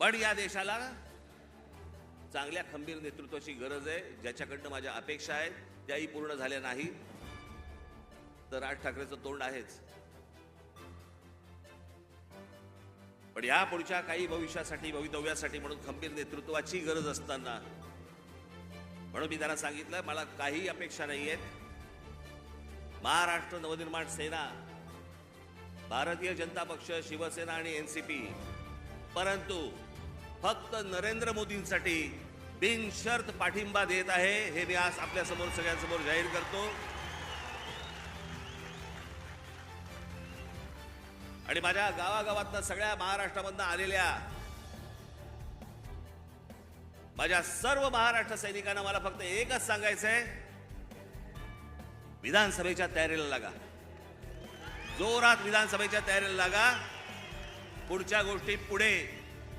पण या देशाला चांगल्या खंबीर नेतृत्वाची गरज आहे, ज्याच्याकडनं माझ्या अपेक्षा आहेत त्याही पूर्ण झाल्या नाही तर राज ठाकरेंचं तोंड आहेच. पण या पुढच्या काही भविष्यासाठी भवितव्यासाठी म्हणून खंबीर नेतृत्वाची गरज असताना म्हणून मी त्यांना सांगितलं मला काही अपेक्षा नाही आहेत. महाराष्ट्र नवनिर्माण सेना, भारतीय जनता पक्ष, शिवसेना आणि एनसीपी, परंतु फक्त नरेंद्र मोदींसाठी बिनशर्त पाठिंबा देत आहे हे मी आज आपल्या समोर सगळ्यांसमोर जाहीर करतो. आणि माझ्या गावागावातनं सगळ्या महाराष्ट्रामधनं आलेल्या माझ्या सर्व महाराष्ट्र सैनिकांना मला फक्त एकच सांगायचंय, विधानसभेच्या तयारीला लागा, जोरात विधानसभेच्या तयारीला लागा. पुढच्या गोष्टी पुढे.